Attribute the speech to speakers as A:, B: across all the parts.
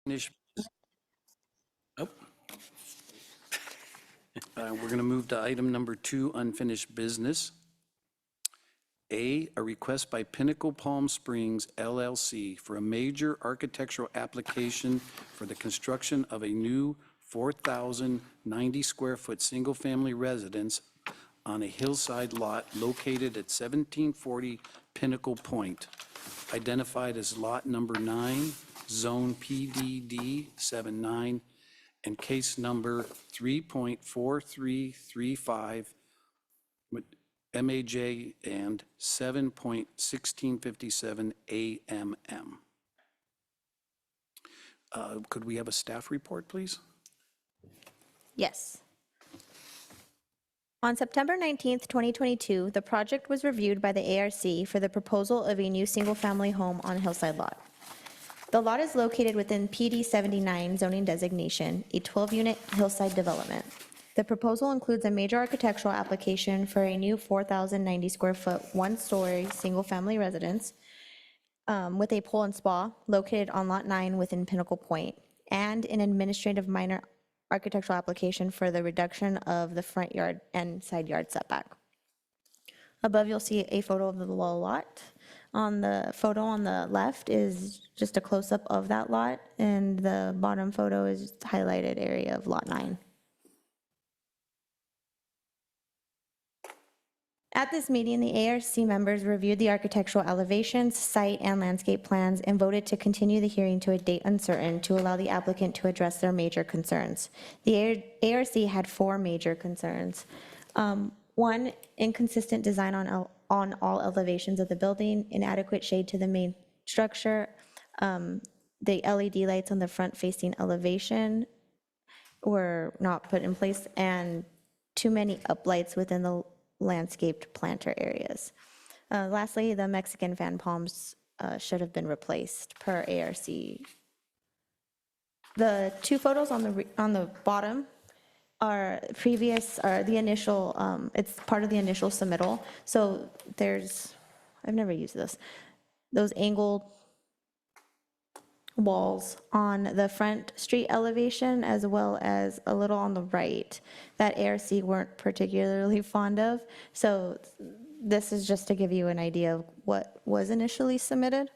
A: Finish. Oh. We're going to move to item number 2, unfinished business. A request by Pinnacle Palm Springs LLC for a major architectural application for the construction of a new 4,090 square foot single-family residence on a hillside lot located at 1740 Pinnacle Point, identified as lot number 9, zone PDD 79, and case number 3.4335, MAJ and 7.1657 AMM. Could we have a staff report, please?
B: Yes. On September 19th, 2022, the project was reviewed by the ARC for the proposal of a new single-family home on Hillside Lot. The lot is located within PD 79 zoning designation, a 12-unit hillside development. The proposal includes a major architectural application for a new 4,090 square foot, one-story, single-family residence with a pool and spa located on Lot 9 within Pinnacle Point, and an administrative minor architectural application for the reduction of the front yard and side yard setback. Above, you'll see a photo of the lot. On the photo on the left is just a close-up of that lot, and the bottom photo is highlighted area of Lot 9. At this meeting, the ARC members reviewed the architectural elevations, site, and landscape plans and voted to continue the hearing to a date uncertain to allow the applicant to address their major concerns. The ARC had 4 major concerns. 1, inconsistent design on all elevations of the building, inadequate shade to the main structure, the LED lights on the front-facing elevation were not put in place, and too many uplights within the landscaped planter areas. Lastly, the Mexican fan palms should have been replaced per ARC. The 2 photos on the bottom are the initial, it's part of the initial submittal. So I've never used this, those angled walls on the front street elevation as well as a little on the right that ARC weren't particularly fond of. So this is just to give you an idea of what was initially submitted.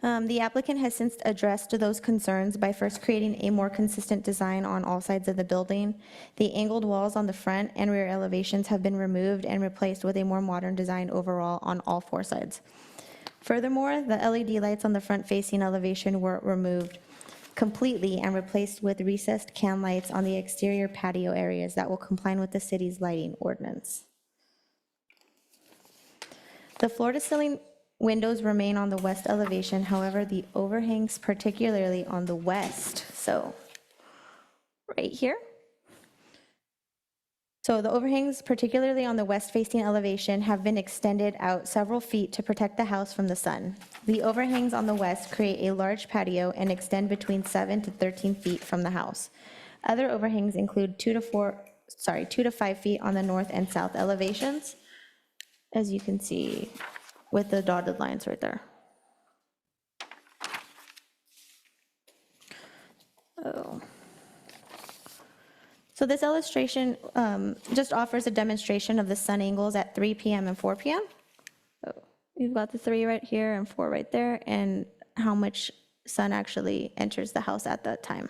B: The applicant has since addressed those concerns by first creating a more consistent design on all sides of the building. The angled walls on the front and rear elevations have been removed and replaced with a more modern design overall on all 4 sides. Furthermore, the LED lights on the front-facing elevation were removed completely and replaced with recessed can lights on the exterior patio areas that will comply with the city's lighting ordinance. The floor-to-ceiling windows remain on the west elevation, however, the overhangs, particularly on the west, so right here. So the overhangs, particularly on the west-facing elevation, have been extended out several feet to protect the house from the sun. The overhangs on the west create a large patio and extend between 7 to 13 feet from the house. Other overhangs include 2 to 5 feet on the north and south elevations, as you can see with the dotted lines right there. So this illustration just offers a demonstration of the sun angles at 3 p.m. and 4 p.m. So you've got the 3 right here and 4 right there, and how much sun actually enters the house at that time.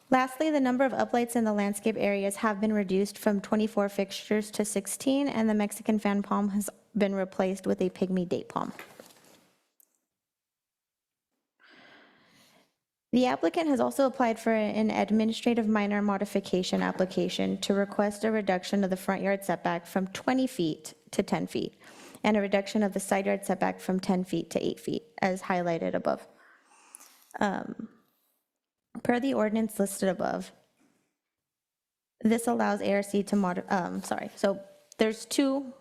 B: Lastly, the number of uplights in the landscape areas have been reduced from 24 fixtures to 16, and the Mexican fan palm has been replaced with a pygmy date palm. The applicant has also applied for an administrative minor modification application to request a reduction of the front yard setback from 20 feet to 10 feet, and a reduction of the side yard setback from 10 feet to 8 feet, as highlighted above. Per the ordinance listed above, this allows ARC to so there's two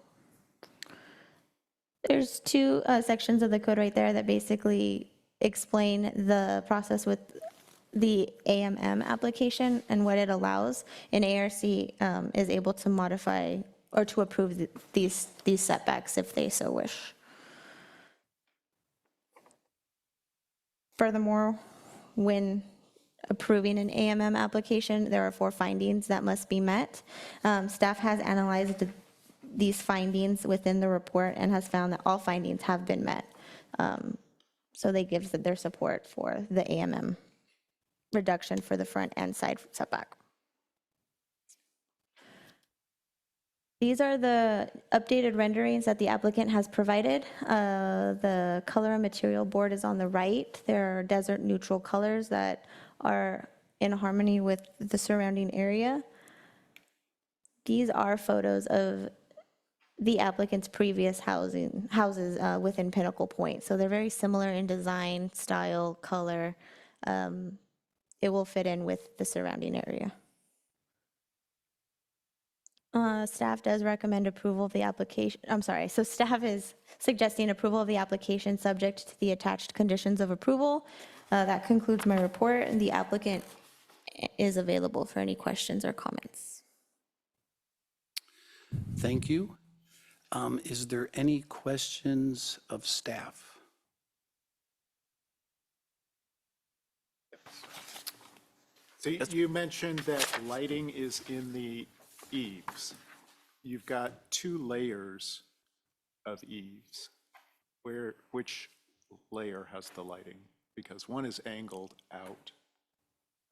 B: sections of the code right there that basically explain the process with the AMM application and what it allows. And ARC is able to modify or to approve these setbacks if they so wish. Furthermore, when approving an AMM application, there are 4 findings that must be met. Staff has analyzed these findings within the report and has found that all findings have been met. So they give their support for the AMM reduction for the front and side setback. These are the updated renderings that the applicant has provided. The color and material board is on the right. There are desert neutral colors that are in harmony with the surrounding area. These are photos of the applicant's previous houses within Pinnacle Point. So they're very similar in design, style, color. It will fit in with the surrounding area. Staff does recommend approval of the application. I'm sorry, so staff is suggesting approval of the application subject to the attached conditions of approval. That concludes my report, and the applicant is available for any questions or comments.
A: Thank you. Is there any questions of staff?
C: So you mentioned that lighting is in the eaves. You've got 2 layers of eaves. Which layer has the lighting? Because one is angled out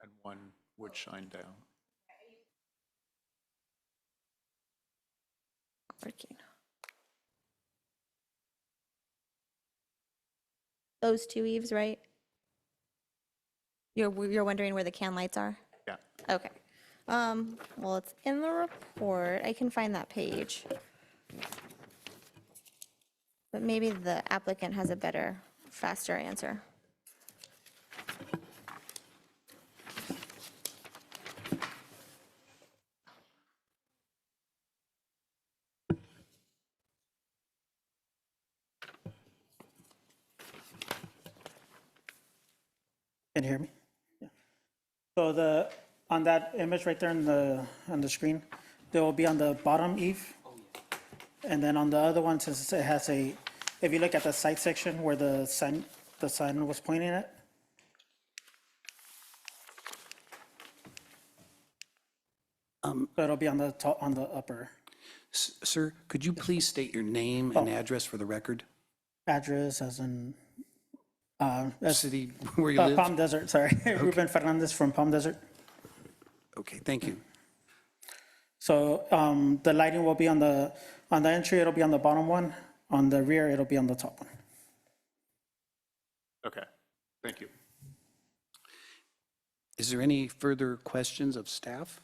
C: and one would shine down.
B: Working. Those 2 eaves, right? You're wondering where the can lights are?
C: Yeah.
B: Okay. Well, it's in the report. I can find that page. But maybe the applicant has a better, faster answer.
D: Can you hear me? Yeah. So on that image right there on the screen, there will be on the bottom eave. And then on the other one, since it has if you look at the side section where the sun was pointing at. So it'll be on the top, on the upper.
A: Sir, could you please state your name and address for the record?
D: Address as in,
A: City where you live?
D: Palm Desert, sorry. Ruben Fernandez from Palm Desert.
A: Okay, thank you.
D: So the lighting will be on the entry, it'll be on the bottom one. On the rear, it'll be on the top one.
C: Okay, thank you.
A: Is there any further questions of staff?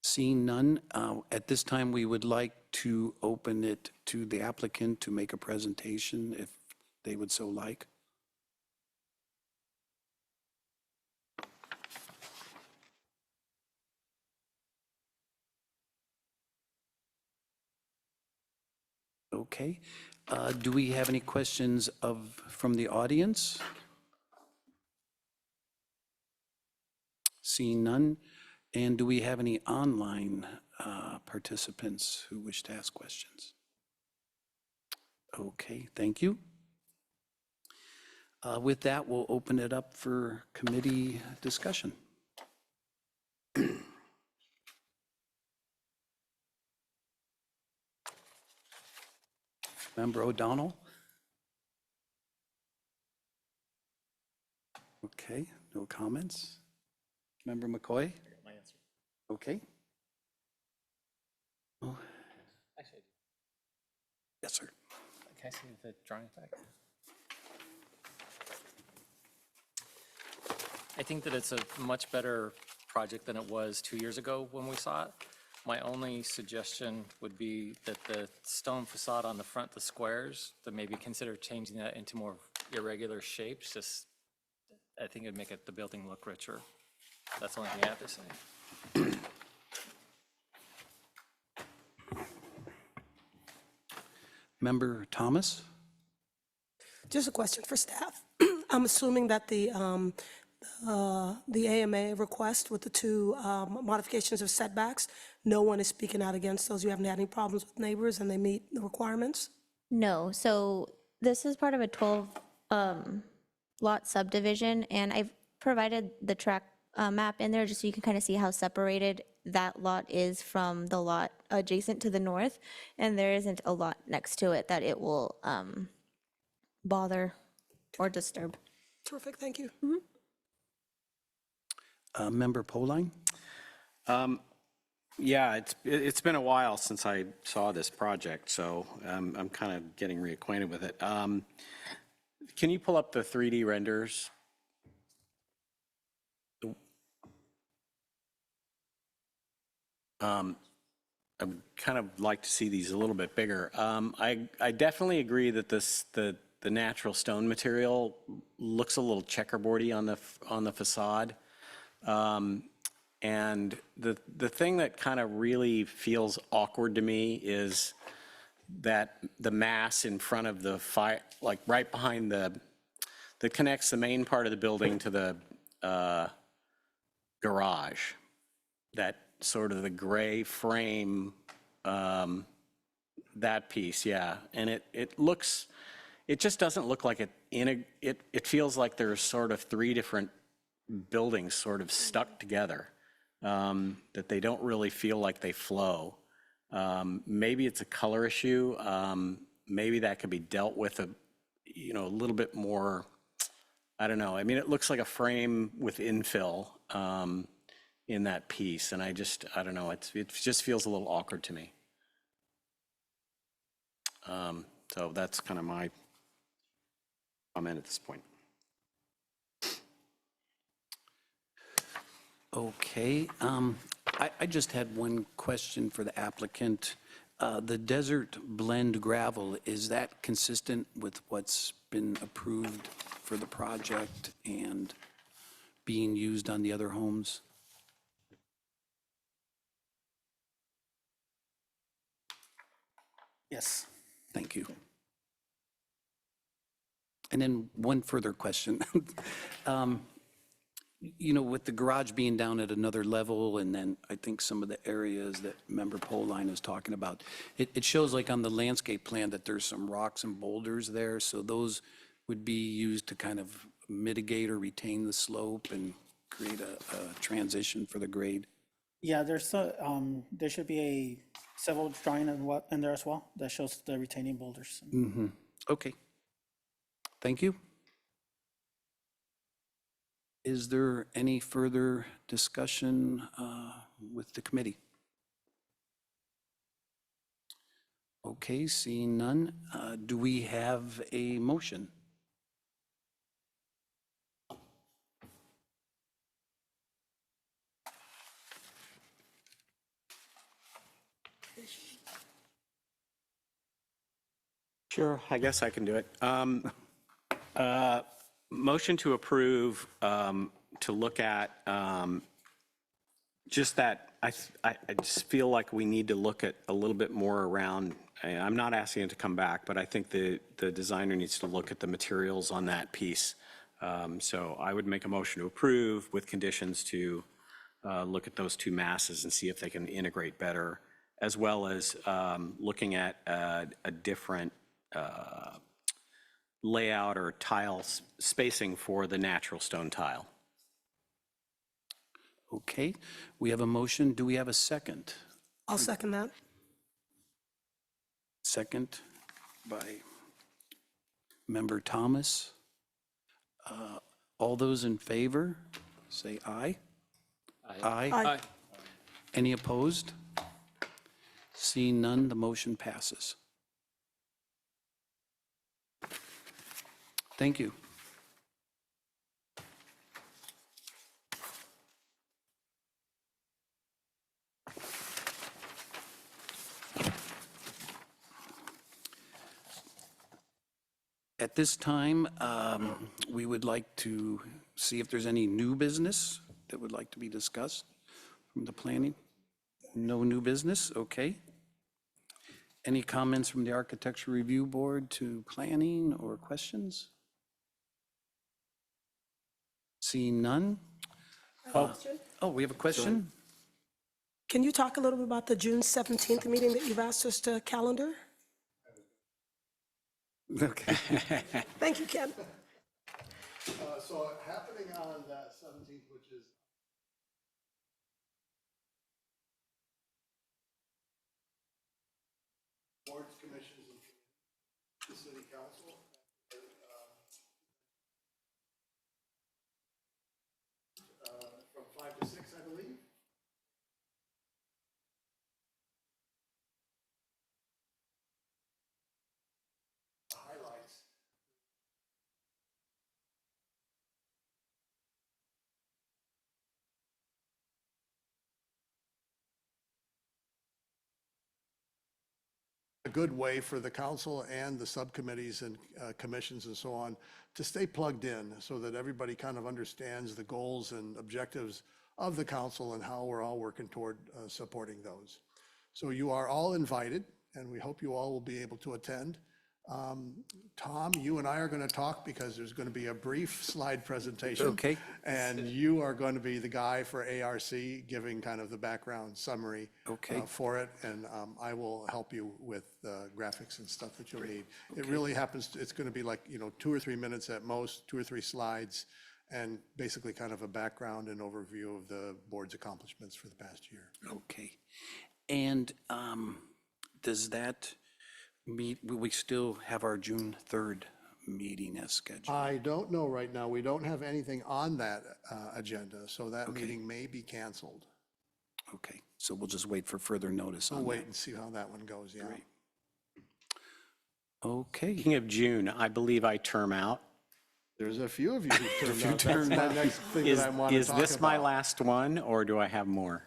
A: Seeing none, at this time, we would like to open it to the applicant to make a presentation if they would so like. Okay. Do we have any questions from the audience? Seeing none. And do we have any online participants who wish to ask questions? Okay, thank you. With that, we'll open it up for committee discussion. Member O'Donnell? Okay, no comments. Member McCoy?
E: My answer.
A: Okay. Oh,
E: Actually,
A: yes, sir.
E: can I see the drawing back? I think that it's a much better project than it was 2 years ago when we saw it. My only suggestion would be that the stone facade on the front, the squares, that maybe consider changing that into more irregular shapes. Just, I think it'd make the building look richer. That's the only thing I have to say.
A: Member Thomas?
F: Just a question for staff. I'm assuming that the the AMA request with the two modifications of setbacks. No one is speaking out against those. You haven't had any problems with neighbors and they meet the requirements?
B: No, so this is part of a 12 lot subdivision, and I've provided the track map in there just so you can kind of see how separated that lot is from the lot adjacent to the north, and there isn't a lot next to it that it will bother or disturb.
F: Terrific, thank you.
A: Member Poline?
G: Yeah, it's been a while since I saw this project, so I'm kind of getting reacquainted with it. Can you pull up the 3D renders? I would kind of like to see these a little bit bigger. I definitely agree that the natural stone material looks a little checkerboardy on the facade. And the thing that kind of really feels awkward to me is that the mass in front of the fire, like right behind that connects the main part of the building to the garage, that sort of the gray frame, that piece, yeah. And it just doesn't look like it feels like there's sort of three different buildings sort of stuck together, that they don't really feel like they flow. Maybe it's a color issue. Maybe that could be dealt with a little bit more, I don't know. I mean, it looks like a frame with infill in that piece, and I don't know. It just feels a little awkward to me. So that's kind of my comment at this point.
A: Okay, I just had one question for the applicant. The desert blend gravel, is that consistent with what's been approved for the project and being used on the other homes?
D: Yes.
A: Thank you. And then one further question. With the garage being down at another level, and then I think some of the areas that Member Poline is talking about, it shows like on the landscape plan that there's some rocks and boulders there, so those would be used to kind of mitigate or retain the slope and create a transition for the grade.
D: Yeah, there should be a civil drawing in there as well that shows the retaining boulders.
A: Okay. Thank you. Is there any further discussion with the committee? Okay, seeing none, do we have a motion?
G: Sure, I guess I can do it. Motion to approve, to look at just that, I just feel like we need to look at a little bit more around, I'm not asking it to come back, but I think the designer needs to look at the materials on that piece. So I would make a motion to approve with conditions to look at those two masses and see if they can integrate better, as well as looking at a different layout or tile spacing for the natural stone tile.
A: Okay, we have a motion. Do we have a second?
F: I'll second that.
A: Second by Member Thomas. All those in favor, say aye. Aye.
F: Aye.
A: Any opposed? Seeing none, the motion passes. Thank you. At this time, we would like to see if there's any new business that would like to be discussed from the planning. No new business, okay. Any comments from the Architecture Review Board to planning or questions? Seeing none? Oh, we have a question?
F: Can you talk a little bit about the June 17th meeting that you've asked us to calendar?
A: Okay.
F: Thank you, Ken.
H: So happening on that 17th, which is boards, commissions, and the city council. From 5 to 6, I believe. Highlights. A good way for the council and the subcommittees and commissions and so on to stay plugged in so that everybody kind of understands the goals and objectives of the council and how we're all working toward supporting those. So you are all invited, and we hope you all will be able to attend. Tom, you and I are going to talk because there's going to be a brief slide presentation.
A: Okay.
H: And you are going to be the guy for ARC, giving kind of the background summary
A: Okay.
H: for it, and I will help you with graphics and stuff that you'll need. It really happens, it's going to be like, 2 or 3 minutes at most, 2 or 3 slides, and basically kind of a background and overview of the board's accomplishments for the past year.
A: Okay. And does that meet, will we still have our June 3rd meeting as scheduled?
H: I don't know right now. We don't have anything on that agenda, so that meeting may be canceled.
A: Okay, so we'll just wait for further notice on
H: We'll
A: that.
H: wait and see how that one goes, yeah.
A: Okay,
G: Speaking of June, I believe I term out.
H: There's a few of you who turned out. That's my next thing
G: Is,
H: that I want to
G: is
H: talk
G: this my
H: about.
G: last one, or do I have more?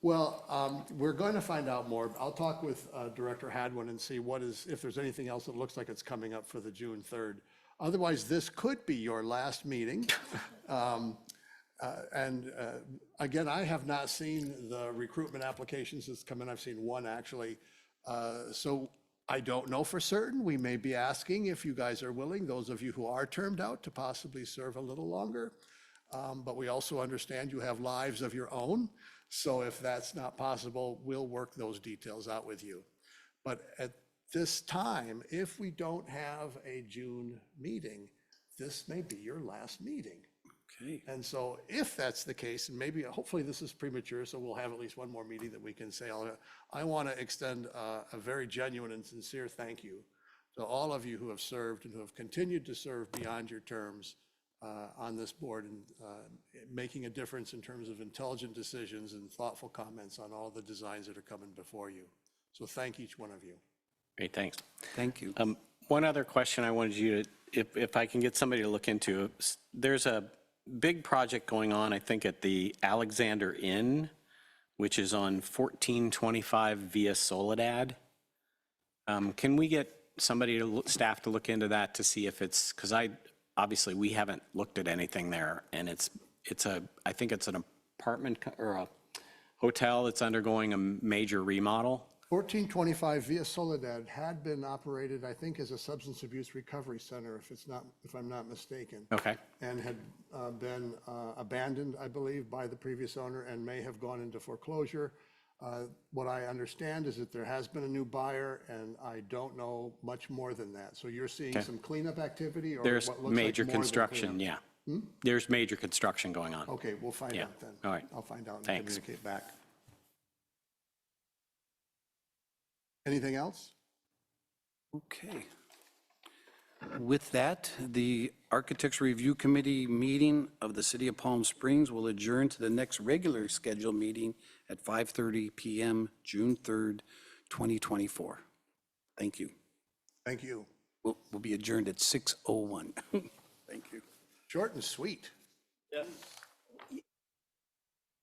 H: Well, we're going to find out more. I'll talk with Director Hadwin and see if there's anything else that looks like it's coming up for the June 3rd. Otherwise, this could be your last meeting. Again, I have not seen the recruitment applications that's come in. I've seen one actually. So I don't know for certain. We may be asking if you guys are willing, those of you who are termed out, to possibly serve a little longer. But we also understand you have lives of your own. So if that's not possible, we'll work those details out with you. But at this time, if we don't have a June meeting, this may be your last meeting.
A: okay.
H: And so if that's the case, and maybe, hopefully this is premature, so we'll have at least one more meeting that we can say, I want to extend a very genuine and sincere thank you to all of you who have served and who have continued to serve beyond your terms on this board, and making a difference in terms of intelligent decisions and thoughtful comments on all the designs that are coming before you. So thank each one of you.
G: Great, thanks.
A: Thank you.
G: One other question I wanted you to, if I can get somebody to look into, there's a big project going on, I think, at the Alexander Inn, which is on 1425 via Soledad. Can we get somebody, staff, to look into that to see if it's, because obviously we haven't looked at anything there, and I think it's an apartment or a hotel that's undergoing a major remodel.
H: 1425 Via Soledad had been operated, I think, as a substance abuse recovery center, if I'm not mistaken.
G: Okay.
H: And had been abandoned, I believe, by the previous owner and may have gone into foreclosure. What I understand is that there has been a new buyer, and I don't know much more than that. So you're seeing some cleanup activity, or
G: There's
H: what looks like
G: major
H: more than
G: construction,
H: cleanup?
G: yeah. There's major construction going on.
H: Okay, we'll find
G: Yeah.
H: out then.
G: All right.
H: I'll find out and
G: Thanks.
H: communicate back. Anything else?
A: Okay. With that, the Architecture Review Committee meeting of the City of Palm Springs will adjourn to the next regular scheduled meeting at 5:30 PM, June 3rd, 2024. Thank you.
H: Thank you.
A: We'll be adjourned at 6:01. Thank you.
H: Short and sweet. Yes.